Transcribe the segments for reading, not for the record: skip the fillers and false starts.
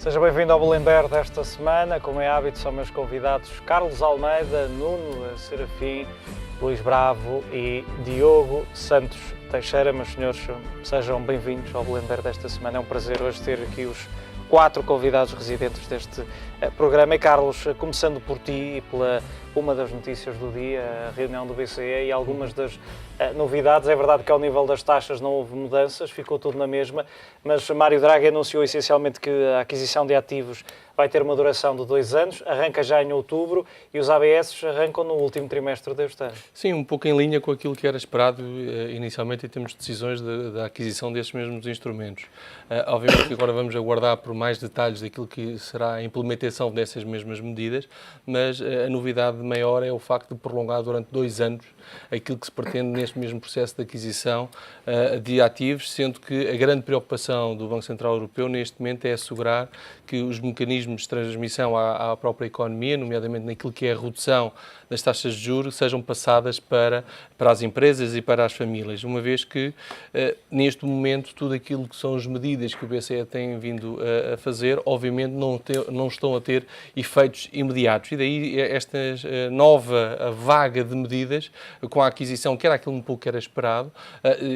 Seja bem-vindo ao Belember desta semana. Como é hábito, são meus convidados Carlos Almeida, Nuno Serafim, Luís Bravo e Diogo Santos Teixeira. Meus senhores, sejam bem-vindos ao Belember desta semana. É um prazer hoje ter aqui os 4 convidados residentes deste programa. E Carlos, começando por ti e pela uma das notícias do dia, a reunião do BCE e algumas das novidades. É verdade que ao nível das taxas não houve mudanças, ficou tudo na mesma, mas Mário Draghi anunciou essencialmente que a aquisição de ativos vai ter uma duração de 2 anos, arranca já em outubro e os ABS arrancam no último trimestre deste ano. Sim, um pouco em linha com aquilo que era esperado inicialmente em termos de decisões da aquisição desses mesmos instrumentos. Obviamente que agora vamos aguardar por mais detalhes daquilo que será a implementação dessas mesmas medidas, mas a novidade maior é o facto de prolongar durante 2 anos aquilo que se pretende neste mesmo processo de aquisição de ativos, sendo que a grande preocupação do Banco Central Europeu neste momento é assegurar que os mecanismos de transmissão à própria economia, nomeadamente naquilo que é a redução das taxas de juros, sejam passadas para as empresas e para as famílias, uma vez que neste momento tudo aquilo que são as medidas que o BCE tem vindo a fazer, obviamente não estão a ter efeitos imediatos. E daí esta nova vaga de medidas, com a aquisição, que era aquilo um pouco que era esperado,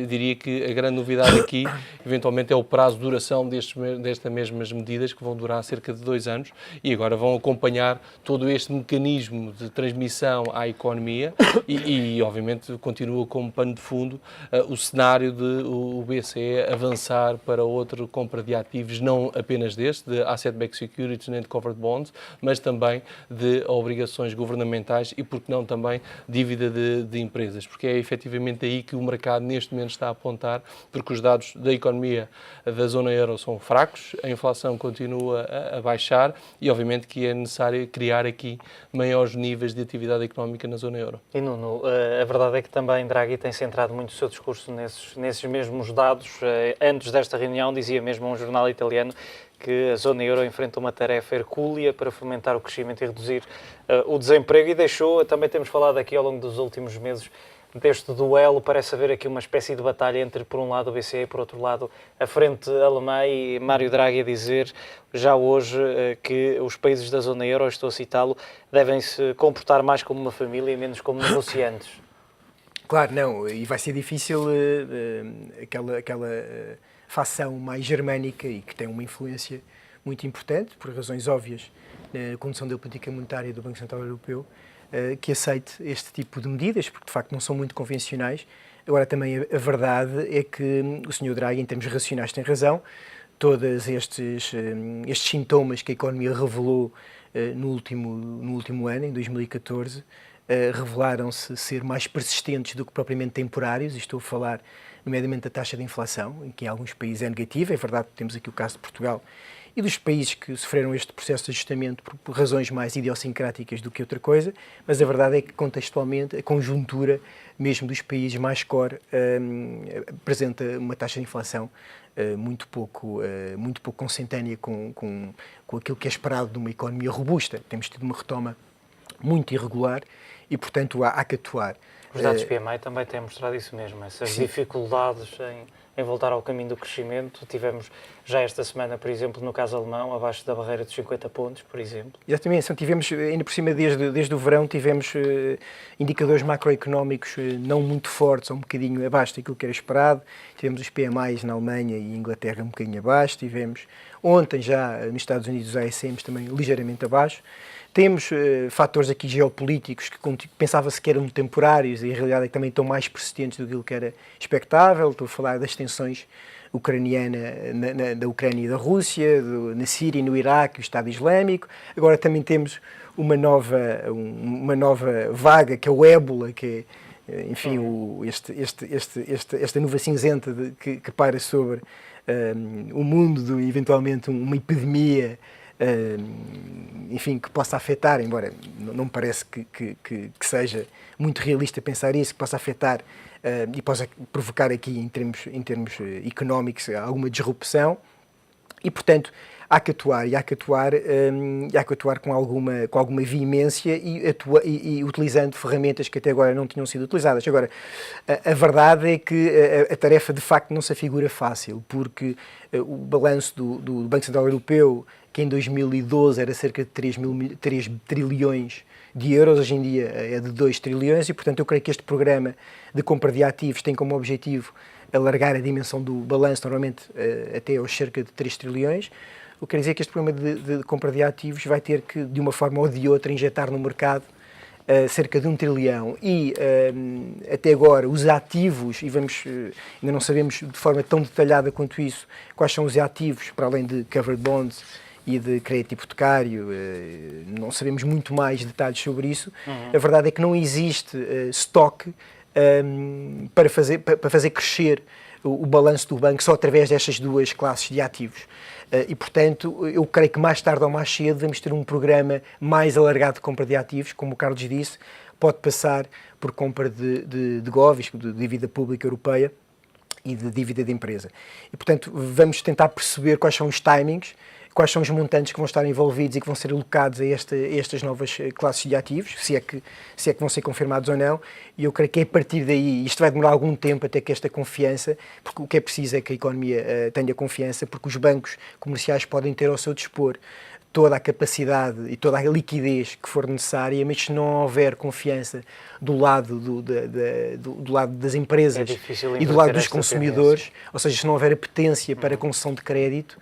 diria que a grande novidade aqui, eventualmente, é o prazo de duração destas mesmas medidas, que vão durar cerca de 2 anos, e agora vão acompanhar todo este mecanismo de transmissão à economia e obviamente, continua como pano de fundo o cenário de o BCE avançar para outra compra de ativos, não apenas deste, de asset-backed securities nem de covered bonds, mas também de obrigações governamentais e, por que não, também dívida de empresas, porque é efetivamente aí que o mercado neste momento está a apontar, porque os dados da economia da zona euro são fracos, a inflação continua a baixar e, obviamente, que é necessário criar aqui maiores níveis de atividade económica na zona euro. E Nuno, a verdade é que também Draghi tem centrado muito o seu discurso nesses mesmos dados. Antes desta reunião, dizia mesmo a um jornal italiano que a zona euro enfrenta uma tarefa hercúlea para fomentar o crescimento e reduzir o desemprego, e deixou, também temos falado aqui ao longo dos últimos meses, deste duelo. Parece haver aqui uma espécie de batalha entre, por um lado, o BCE e, por outro lado, a frente alemã, e Mário Draghi a dizer já hoje que os países da zona euro, estou a citá-lo, devem se comportar mais como uma família e menos como negociantes. Claro, não, e vai ser difícil aquela facção mais germânica e que tem uma influência muito importante, por razões óbvias, na condução da política monetária do Banco Central Europeu, que aceite este tipo de medidas, porque de facto não são muito convencionais. Agora, também a verdade é que o Sr. Draghi, em termos racionais, tem razão. Todos estes sintomas que a economia revelou no último ano, em 2014, revelaram-se ser mais persistentes do que propriamente temporários. Estou a falar, nomeadamente, da taxa de inflação, em que em alguns países é negativa. É verdade que temos aqui o caso de Portugal e dos países que sofreram este processo de ajustamento por razões mais idiosincráticas do que outra coisa, mas a verdade é que, contextualmente, a conjuntura mesmo dos países mais core apresenta uma taxa de inflação muito pouco consentânea com aquilo que é esperado de uma economia robusta. Temos tido uma retoma muito irregular e, portanto, há que atuar. Os dados PMI também têm mostrado isso mesmo, essas dificuldades em voltar ao caminho do crescimento. Tivemos já esta semana, por exemplo, no caso alemão, abaixo da barreira dos 50 pontos, por exemplo. Exatamente, então, tivemos, ainda por cima, desde o verão, tivemos indicadores macroeconómicos não muito fortes, ou um bocadinho abaixo daquilo que era esperado. Tivemos os PMIs na Alemanha e Inglaterra um bocadinho abaixo, tivemos ontem já nos Estados Unidos os ASMs também ligeiramente abaixo. Temos fatores aqui geopolíticos que pensava-se que eram temporários e, em realidade, é que também estão mais persistentes do que era expectável. Estou a falar das tensões ucraniana da Ucrânia e da Rússia, na Síria e no Iraque, o Estado Islâmico. Agora também temos uma nova vaga, que é o ébola, que é, enfim, esta nuvem cinzenta que paira sobre o mundo, eventualmente uma epidemia, enfim, que possa afetar, embora não me parece que seja muito realista pensar isso, que possa afetar e possa provocar aqui, em termos económicos, alguma disrupção. E, portanto, há que atuar, e há que atuar com alguma veemência e utilizando ferramentas que até agora não tinham sido utilizadas. Agora, a verdade é que a tarefa de facto não se afigura fácil, porque o balanço do Banco Central Europeu, que em 2012 era cerca de 3 trilhões de euros, hoje em dia é de 2 trilhões, e portanto eu creio que este programa de compra de ativos tem como objetivo alargar a dimensão do balanço, normalmente até aos cerca de 3 trilhões, o que quer dizer que este programa de compra de ativos vai ter que, de uma forma ou de outra, injetar no mercado cerca de 1 trilhão. E até agora, os ativos, e ainda não sabemos de forma tão detalhada quanto isso, quais são os ativos, para além de covered bonds e de crédito hipotecário, não sabemos muito mais detalhes sobre isso. A verdade é que não existe estoque para fazer crescer o balanço do banco só através destas duas classes de ativos. E, portanto, eu creio que mais tarde ou mais cedo vamos ter um programa mais alargado de compra de ativos, como o Carlos disse, pode passar por compra de GOVs, de dívida pública europeia e de dívida de empresa. E, portanto, vamos tentar perceber quais são os timings, quais são os montantes que vão estar envolvidos e que vão ser alocados a estas novas classes de ativos, se é que vão ser confirmados ou não, e eu creio que é a partir daí, isto vai demorar algum tempo até que esta confiança, porque o que é preciso é que a economia tenha confiança, porque os bancos comerciais podem ter ao seu dispor toda a capacidade e toda a liquidez que for necessária, mas se não houver confiança do lado, do lado das empresas e do lado dos consumidores, ou seja, se não houver apetência para a concessão de crédito,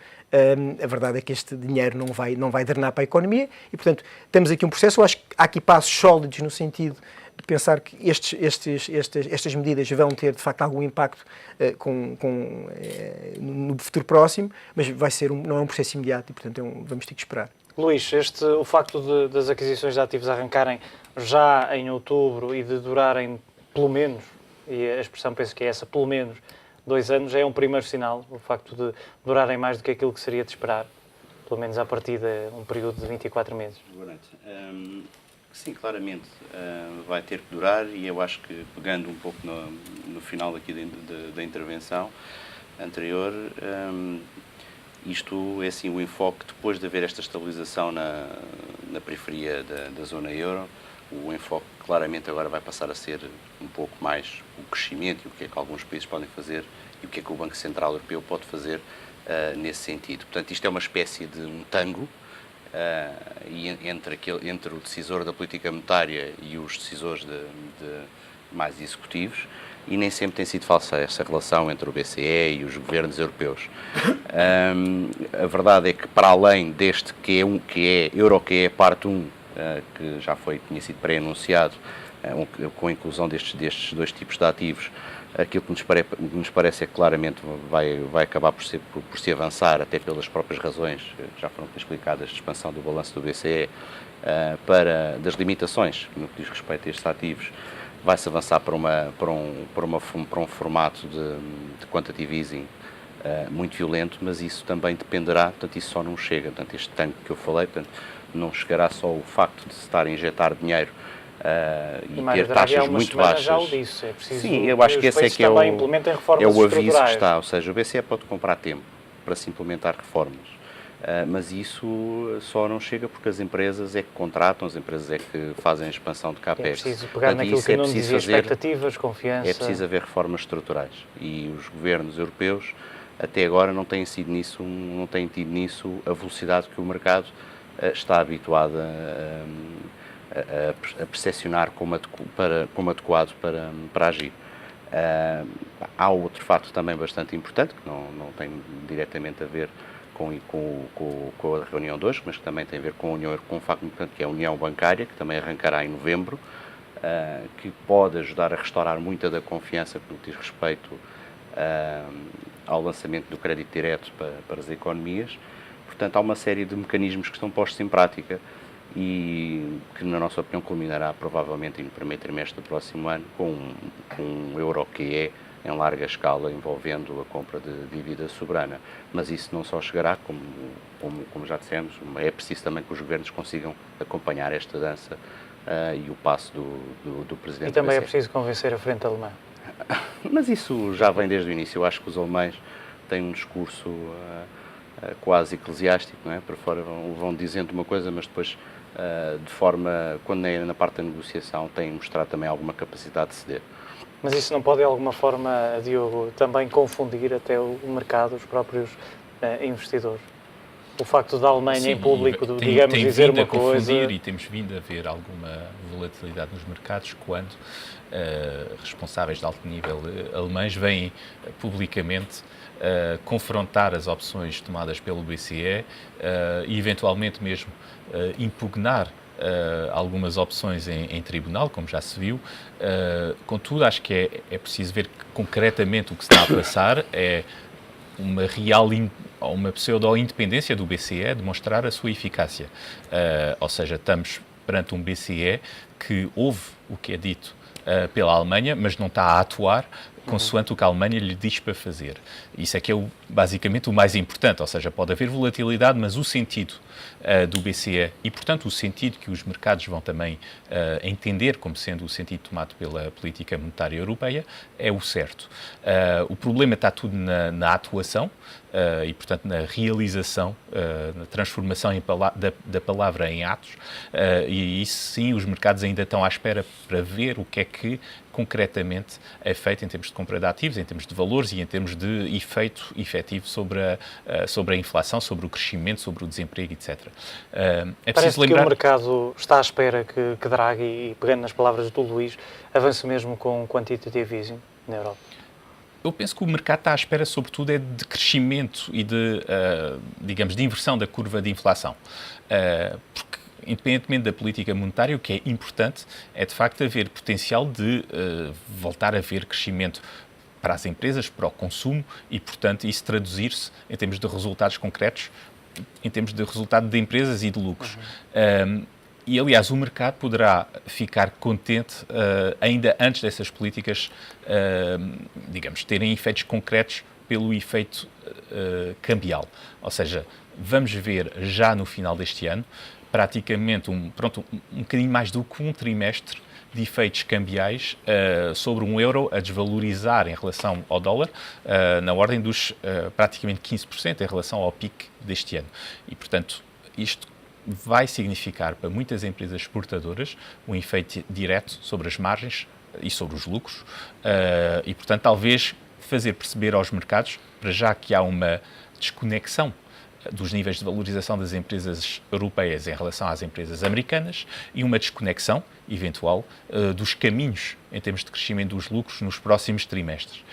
a verdade é que este dinheiro não vai drenar para a economia e, portanto, temos aqui um processo. Eu acho que há aqui passos sólidos no sentido de pensar que estas medidas vão ter, de facto, algum impacto no futuro próximo, mas não é um processo imediato e, portanto, vamos ter que esperar. Luís, o facto das aquisições de ativos arrancarem já em outubro e de durarem pelo menos, e a expressão penso que é essa, pelo menos 2 anos, é um primeiro sinal, o facto de durarem mais do que aquilo que seria de esperar, pelo menos a partir de um período de 24 meses. Boa noite. Sim, claramente vai ter que durar, e eu acho que, pegando um pouco no final aqui da intervenção anterior, isto é assim o enfoque, depois de haver esta estabilização na periferia da zona euro, o enfoque claramente agora vai passar a ser um pouco mais o crescimento e o que é que alguns países podem fazer e o que é que o Banco Central Europeu pode fazer nesse sentido. Portanto, isto é uma espécie de um tango entre o decisor da política monetária e os decisores mais executivos, e nem sempre tem sido falsa essa relação entre o BCE e os governos europeus. A verdade é que, para além deste que é EuroQE parte 1, que já tinha sido pré-anunciado, com a inclusão destes dois tipos de ativos, aquilo que nos parece é que claramente vai acabar por se avançar, até pelas próprias razões que já foram explicadas, de expansão do balanço do BCE, das limitações no que diz respeito a estes ativos. Vai-se avançar para um formato de quantitative easing muito violento, mas isso também dependerá, portanto, isso só não chega. Portanto, este tanque que eu falei, portanto, não chegará só o facto de se estar a injetar dinheiro e ter taxas muito baixas. Já o disse, é preciso. Sim, eu acho que esse é que é o aviso que está, ou seja, o BCE pode comprar tempo para se implementar reformas, mas isso só não chega porque as empresas é que contratam, as empresas é que fazem a expansão de CAPEX. É preciso pegar naquilo que não dizia, expectativas, confiança. É preciso haver reformas estruturais, e os governos europeus até agora não têm tido nisso a velocidade que o mercado está habituado a percepcionar como adequado para agir. Há outro fato também bastante importante, que não tem diretamente a ver com a reunião de hoje, mas que também tem a ver com um facto importante, que é a União Bancária, que também arrancará em novembro, que pode ajudar a restaurar muita da confiança no que diz respeito ao lançamento do crédito direto para as economias. Portanto, há uma série de mecanismos que estão postos em prática e que, na nossa opinião, culminará provavelmente no primeiro trimestre do próximo ano com um EuroQE em larga escala, envolvendo a compra de dívida soberana. Mas isso não só chegará, como já dissemos, é preciso também que os governos consigam acompanhar esta dança e o passo do Presidente. E também é preciso convencer a frente alemã. Mas isso já vem desde o início. Eu acho que os alemães têm um discurso quase eclesiástico, não é? Por fora vão dizendo uma coisa, mas depois, de forma, quando é na parte da negociação, têm mostrado também alguma capacidade de ceder. Mas isso não pode, de alguma forma, Diogo, também confundir até o mercado, os próprios investidores? O facto da Alemanha, sim, em público, tem digamos, dizer vindo uma a confundir, coisa... e temos vindo a ver alguma volatilidade nos mercados quando responsáveis de alto nível alemães vêm publicamente confrontar as opções tomadas pelo BCE e eventualmente mesmo impugnar algumas opções em tribunal, como já se viu. Contudo, acho que é preciso ver que, concretamente, o que se está a passar é uma real ou uma pseudo-independência do BCE demonstrar a sua eficácia. Ou seja, estamos perante um BCE que ouve o que é dito pela Alemanha, mas não está a atuar consoante o que a Alemanha lhe diz para fazer. Isso é que é basicamente o mais importante, ou seja, pode haver volatilidade, mas o sentido do BCE e, portanto, o sentido que os mercados vão também entender como sendo o sentido tomado pela política monetária europeia é o certo. O problema está tudo na atuação e, portanto, na realização, na transformação da palavra em atos, e isso sim, os mercados ainda estão à espera para ver o que é que concretamente é feito em termos de compra de ativos, em termos de valores e em termos de efeito efetivo sobre a inflação, sobre o crescimento, sobre o desemprego, etc. É Parece preciso lembrar... que o mercado está à espera que Draghi, e pegando nas palavras do Luís, avance mesmo com quantitative easing na Europa. Eu penso que o mercado está à espera, sobretudo, é de crescimento e de, digamos, de inversão da curva de inflação. Porque, independentemente da política monetária, o que é importante é, de facto, haver potencial de voltar a haver crescimento para as empresas, para o consumo e, portanto, isso traduzir-se em termos de resultados concretos, em termos de resultado de empresas e de lucros. E, aliás, o mercado poderá ficar contente ainda antes dessas políticas, digamos, terem efeitos concretos pelo efeito cambial. Ou seja, vamos ver já no final deste ano, praticamente um bocadinho mais do que um trimestre de efeitos cambiais sobre um euro a desvalorizar em relação ao dólar, na ordem dos praticamente 15% em relação ao pico deste ano. E, portanto, isto vai significar para muitas empresas exportadoras um efeito direto sobre as margens e sobre os lucros e, portanto, talvez fazer perceber aos mercados, para já que há uma desconexão dos níveis de valorização das empresas europeias em relação às empresas americanas e uma desconexão eventual dos caminhos em termos de crescimento dos lucros nos próximos trimestres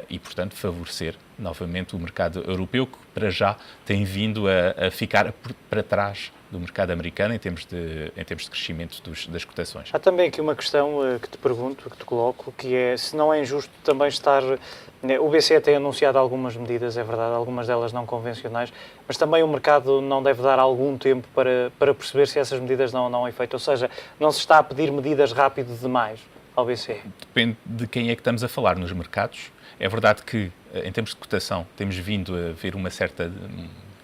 e, portanto, favorecer novamente o mercado europeu, que para já tem vindo a ficar para trás do mercado americano em termos de crescimento das cotações. Há também aqui uma questão que te pergunto, que te coloco, que é se não é injusto também estar... O BCE tem anunciado algumas medidas, é verdade, algumas delas não convencionais, mas também o mercado não deve dar algum tempo para perceber se essas medidas não dão efeito. Ou seja, não se está a pedir medidas rápido demais ao BCE. Depende de quem é que estamos a falar nos mercados. É verdade que, em termos de cotação, temos vindo a ver uma certa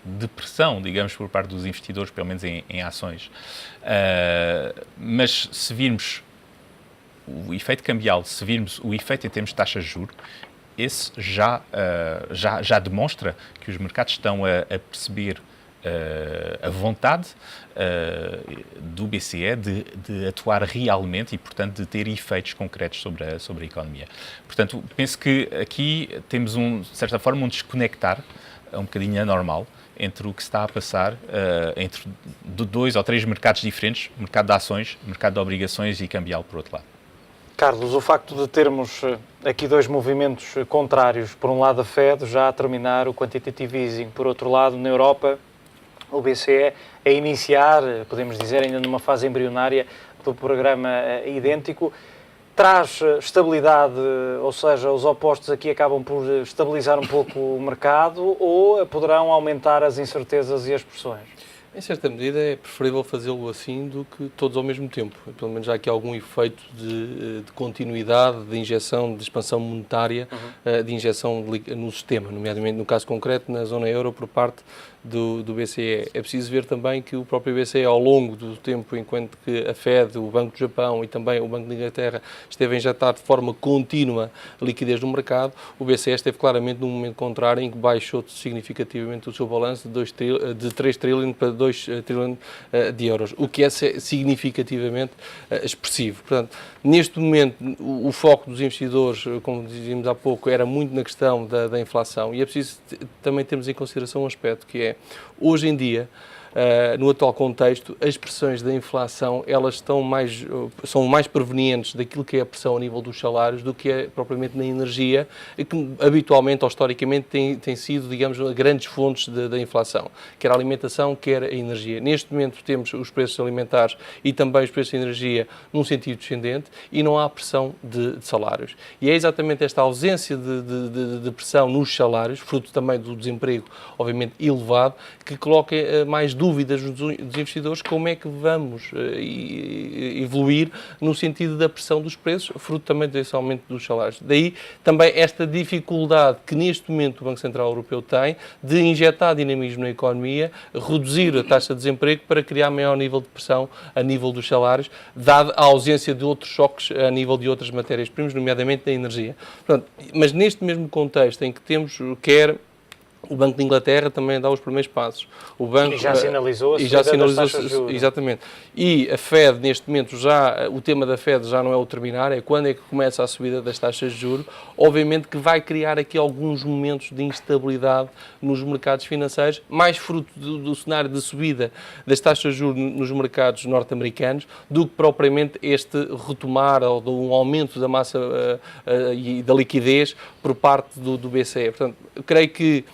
depressão, digamos, por parte dos investidores, pelo menos em ações. Mas se virmos o efeito cambial, se virmos o efeito em termos de taxas de juros, esse já demonstra que os mercados estão a perceber a vontade do BCE de atuar realmente e, portanto, de ter efeitos concretos sobre a economia. Portanto, penso que aqui temos, de certa forma, um desconectar um bocadinho anormal entre o que se está a passar entre dois ou três mercados diferentes, mercado de ações, mercado de obrigações e cambial, por outro lado. Carlos, o facto de termos aqui dois movimentos contrários, por um lado a Fed já a terminar o quantitative easing, por outro lado na Europa o BCE a iniciar, podemos dizer ainda numa fase embrionária do programa idêntico, traz estabilidade, ou seja, os opostos aqui acabam por estabilizar um pouco o mercado ou poderão aumentar as incertezas e as pressões? Em certa medida é preferível fazê-lo assim do que todos ao mesmo tempo. Pelo menos há aqui algum efeito de continuidade, de injeção, de expansão monetária, de injeção no sistema, nomeadamente no caso concreto na zona euro por parte do BCE. É preciso ver também que o próprio BCE, ao longo do tempo, enquanto que a Fed, o Banco do Japão e também o Banco de Inglaterra esteve a injetar de forma contínua liquidez no mercado, o BCE esteve claramente num momento contrário em que baixou significativamente o seu balanço de 3 trilhões para 2 trilhões de euros, o que é significativamente expressivo. Portanto, neste momento, o foco dos investidores, como dizíamos há pouco, era muito na questão da inflação, e é preciso também termos em consideração um aspecto que é, hoje em dia, no atual contexto, as pressões da inflação elas são mais provenientes daquilo que é a pressão a nível dos salários do que é propriamente na energia, que habitualmente ou historicamente tem sido, digamos, grandes fontes da inflação, quer a alimentação, quer a energia. Neste momento temos os preços alimentares e também os preços de energia num sentido descendente e não há pressão de salários. E é exatamente esta ausência de pressão nos salários, fruto também do desemprego, obviamente, elevado, que coloca mais dúvidas dos investidores como é que vamos evoluir no sentido da pressão dos preços, fruto também desse aumento dos salários. Daí também esta dificuldade que neste momento o Banco Central Europeu tem de injetar dinamismo na economia, reduzir a taxa de desemprego para criar maior nível de pressão a nível dos salários, dada a ausência de outros choques a nível de outras matérias-primas, nomeadamente da energia. Portanto, mas neste mesmo contexto em que temos, quer o Banco de Inglaterra também dá os primeiros passos. E já sinalizou a subida das taxas de juros. Exatamente. E a Fed, neste momento, o tema da Fed já não é o terminar, é quando é que começa a subida das taxas de juros. Obviamente que vai criar aqui alguns momentos de instabilidade nos mercados financeiros, mais fruto do cenário de subida das taxas de juros nos mercados norte-americanos, do que propriamente este retomar ou de um aumento da massa e da liquidez por parte do BCE. Portanto, eu creio que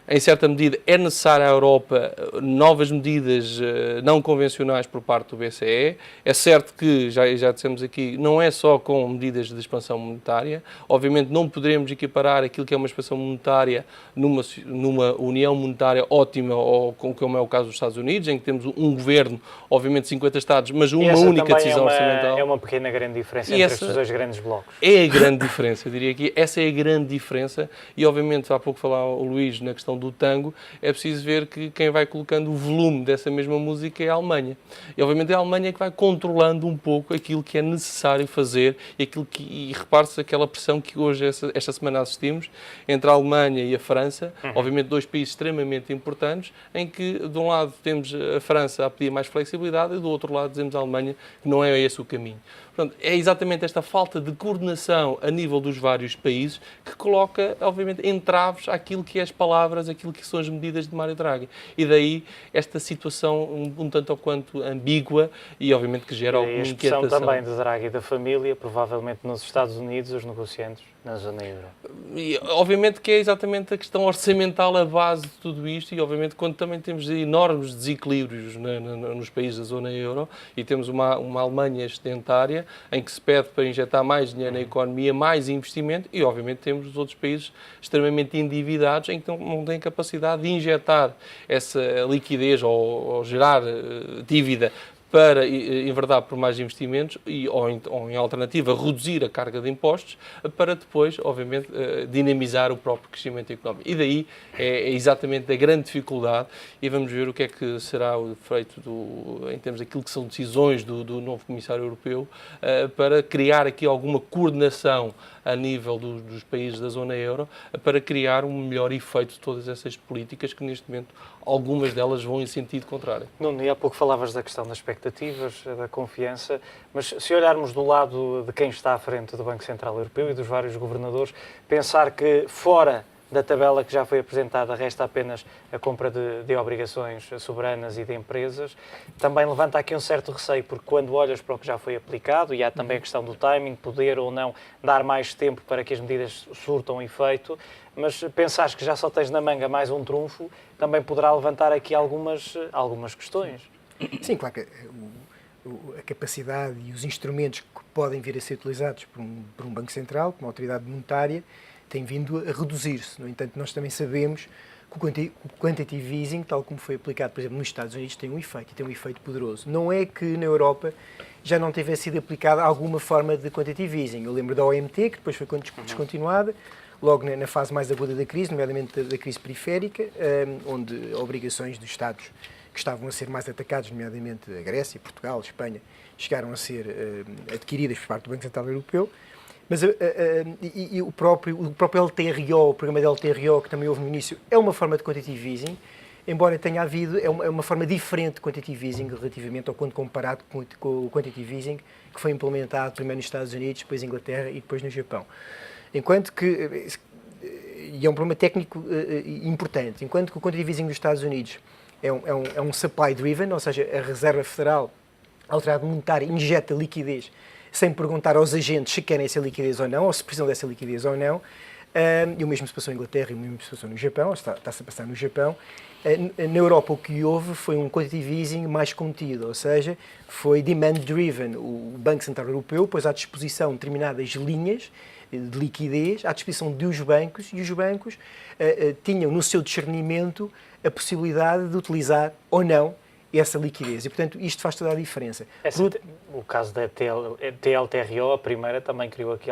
em certa medida, é necessário à Europa novas medidas não convencionais por parte do BCE. É certo que, já dissemos aqui, não é só com medidas de expansão monetária. Obviamente não poderemos equiparar aquilo que é uma expansão monetária numa união monetária ótima, ou como é o caso dos Estados Unidos, em que temos um governo, obviamente 50 Estados, mas uma única decisão orçamental. É uma pequena grande diferença entre estes dois grandes blocos. É a grande diferença, eu diria que essa é a grande diferença, e obviamente, há pouco falava o Luís na questão do tango, é preciso ver que quem vai colocando o volume dessa mesma música é a Alemanha. E obviamente é a Alemanha que vai controlando um pouco aquilo que é necessário fazer e repare-se aquela pressão que hoje, esta semana, assistimos entre a Alemanha e a França, obviamente dois países extremamente importantes, em que de um lado temos a França a pedir mais flexibilidade e do outro lado dizemos a Alemanha que não é esse o caminho. Portanto, é exatamente esta falta de coordenação a nível dos vários países que coloca, obviamente, entraves àquilo que é as palavras, aquilo que são as medidas de Mário Draghi. E daí esta situação um tanto ou quanto ambígua e, obviamente, que gera alguma inquietação. A expressão também de Draghi e da família, provavelmente nos Estados Unidos, os negociantes na zona euro. E, obviamente que é exatamente a questão orçamental a base de tudo isto e, obviamente, quando também temos enormes desequilíbrios nos países da zona euro e temos uma Alemanha excedentária em que se pede para injetar mais dinheiro na economia, mais investimento e, obviamente, temos os outros países extremamente endividados em que não têm capacidade de injetar essa liquidez ou gerar dívida para enverdar por mais investimentos ou em alternativa, reduzir a carga de impostos para depois, obviamente, dinamizar o próprio crescimento económico. E daí é exatamente a grande dificuldade e vamos ver o que é que será o feito em termos daquilo que são decisões do novo Comissário Europeu para criar aqui alguma coordenação a nível dos países da zona euro para criar um melhor efeito de todas essas políticas que neste momento algumas delas vão em sentido contrário. Nuno, e há pouco falavas da questão das expectativas, da confiança, mas se olharmos do lado de quem está à frente do Banco Central Europeu e dos vários governadores, pensar que fora da tabela que já foi apresentada resta apenas a compra de obrigações soberanas e de empresas, também levanta aqui um certo receio, porque quando olhas para o que já foi aplicado, e há também a questão do timing, poder ou não dar mais tempo para que as medidas surtam efeito, mas pensares que já só tens na manga mais um trunfo, também poderá levantar aqui algumas questões. Sim, claro que a capacidade e os instrumentos que podem vir a ser utilizados por um Banco Central, como a autoridade monetária, têm vindo a reduzir-se. No entanto, nós também sabemos que o quantitative easing, tal como foi aplicado, por exemplo, nos Estados Unidos, tem um efeito, e tem um efeito poderoso. Não é que na Europa já não tivesse sido aplicada alguma forma de quantitative easing. Eu lembro da OMT, que depois foi descontinuada, logo na fase mais aguda da crise, nomeadamente da crise periférica, onde obrigações dos Estados que estavam a ser mais atacados, nomeadamente a Grécia, Portugal, Espanha, chegaram a ser adquiridas por parte do Banco Central Europeu. Mas o próprio LTRO, o programa de LTRO, que também houve no início, é uma forma de quantitative easing, embora tenha havido, é uma forma diferente de quantitative easing relativamente ao quando comparado com o quantitative easing que foi implementado primeiro nos Estados Unidos, depois na Inglaterra e depois no Japão. Enquanto que, e é um problema técnico importante, enquanto que o quantitative easing dos Estados Unidos é um supply driven, ou seja, a Reserva Federal, a autoridade monetária, injeta liquidez sem perguntar aos agentes se querem essa liquidez ou não, ou se precisam dessa liquidez ou não. E o mesmo se passou em Inglaterra e o mesmo se passou no Japão, está-se a passar no Japão. Na Europa o que houve foi um quantitative easing mais contido, ou seja, foi demand-driven. O Banco Central Europeu pôs à disposição determinadas linhas de liquidez à disposição dos bancos, e os bancos tinham no seu discernimento a possibilidade de utilizar ou não essa liquidez. E, portanto, isto faz toda a diferença. O caso da TLTRO, a primeira, também criou aqui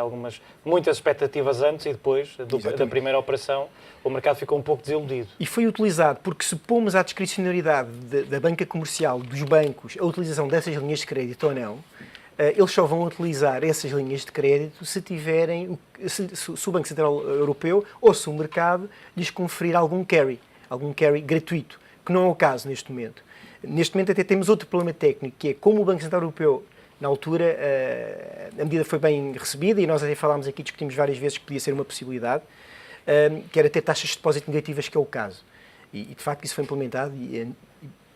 muitas expectativas antes e depois da primeira operação, o mercado ficou um pouco desiludido. E foi utilizado porque, se pomos à discricionariedade da banca comercial, dos bancos, a utilização dessas linhas de crédito ou não, eles só vão utilizar essas linhas de crédito se o Banco Central Europeu ou se o mercado lhes conferir algum carry gratuito, que não é o caso neste momento. Neste momento até temos outro problema técnico, que é como o Banco Central Europeu, na altura, a medida foi bem recebida, e nós até falámos aqui, discutimos várias vezes que podia ser uma possibilidade, que era ter taxas de depósito negativas, que é o caso. E de facto isso foi implementado e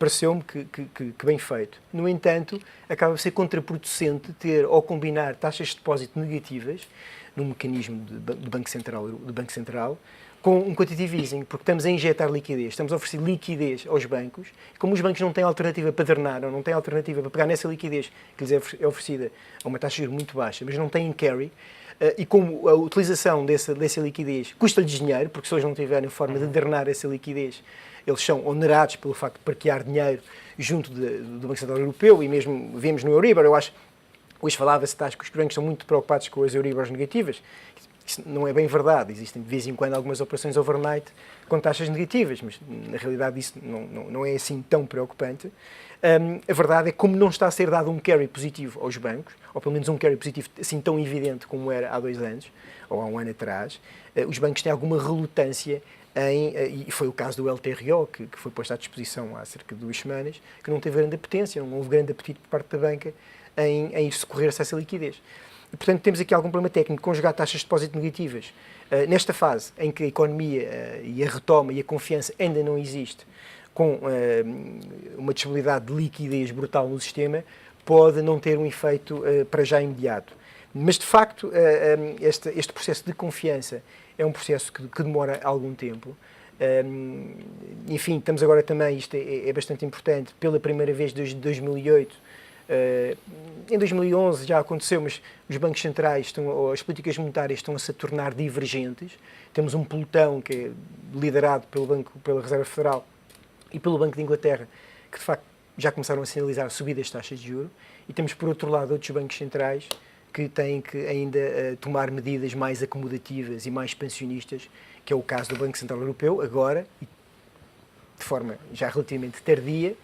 pareceu-me que bem feito. No entanto, acaba por ser contraproducente ter ou combinar taxas de depósito negativas no mecanismo do Banco Central, com um quantitative easing, porque estamos a injetar liquidez, estamos a oferecer liquidez aos bancos, e como os bancos não têm alternativa para drenar, ou não têm alternativa para pegar nessa liquidez que lhes é oferecida a uma taxa de juros muito baixa, mas não têm carry, e como a utilização dessa liquidez custa-lhes dinheiro, porque se eles não tiverem forma de drenar essa liquidez, eles são onerados pelo facto de parquear dinheiro junto do Banco Central Europeu, e mesmo vemos no Euribor, eu acho, hoje falava-se que os bancos estão muito preocupados com as Euribors negativas. Isso não é bem verdade. Existem de vez em quando algumas operações overnight com taxas negativas, mas na realidade isso não é assim tão preocupante. A verdade é que, como não está a ser dado um carry positivo aos bancos, ou pelo menos um carry positivo assim tão evidente como era há 2 anos, ou há 1 ano atrás, os bancos têm alguma relutância e foi o caso do LTRO, que foi posto à disposição há cerca de 2 semanas, que não teve grande apetência, não houve grande apetite por parte da banca em socorrer-se a essa liquidez. E, portanto, temos aqui algum problema técnico, conjugar taxas de depósito negativas. Nesta fase em que a economia e a retoma e a confiança ainda não existe, com uma disponibilidade de liquidez brutal no sistema, pode não ter um efeito para já imediato. Mas, de facto, este processo de confiança é um processo que demora algum tempo. Enfim, estamos agora também, isto é bastante importante, pela primeira vez desde 2008, em 2011 já aconteceu, mas os bancos centrais, as políticas monetárias estão a se tornar divergentes. Temos um pelotão que é liderado pela Reserva Federal e pelo Banco de Inglaterra, que de facto já começaram a sinalizar subidas de taxas de juros, e temos por outro lado outros bancos centrais que têm que ainda tomar medidas mais acomodativas e mais expansionistas, que é o caso do Banco Central Europeu, agora, de forma já relativamente tardia,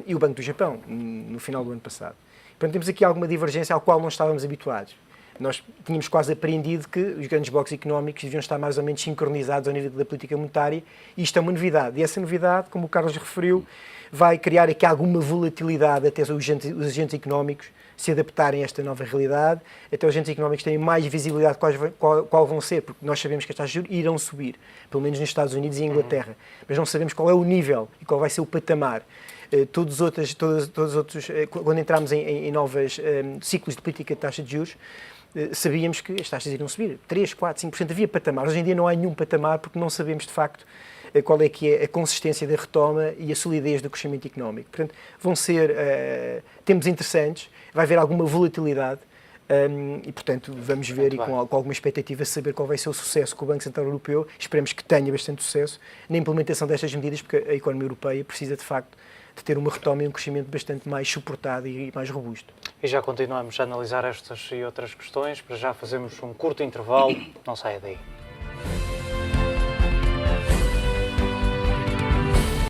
e o Banco do Japão, no final do ano passado. Portanto, temos aqui alguma divergência ao qual não estávamos habituados. Nós tínhamos quase aprendido que os grandes blocos económicos deviam estar mais ou menos sincronizados ao nível da política monetária, e isto é uma novidade. E essa novidade, como o Carlos referiu, vai criar aqui alguma volatilidade até os agentes económicos se adaptarem a esta nova realidade, até os agentes económicos terem mais visibilidade de qual vão ser, porque nós sabemos que as taxas de juros irão subir, pelo menos nos Estados Unidos e em Inglaterra, mas não sabemos qual é o nível e qual vai ser o patamar. Todos os outros, quando entramos em novos ciclos de política de taxa de juros, sabíamos que as taxas iriam subir, 3, 4, 5%, havia patamares. Hoje em dia não há nenhum patamar porque não sabemos de facto qual é que é a consistência da retoma e a solidez do crescimento económico. Portanto, vão ser tempos interessantes, vai haver alguma volatilidade e, portanto, vamos ver e com alguma expectativa saber qual vai ser o sucesso com o Banco Central Europeu. Esperemos que tenha bastante sucesso na implementação destas medidas, porque a economia europeia precisa, de facto, de ter uma retoma e um crescimento bastante mais suportado e mais robusto. e já continuamos a analisar estas e outras questões. Para já fazemos um curto intervalo, não saia daí.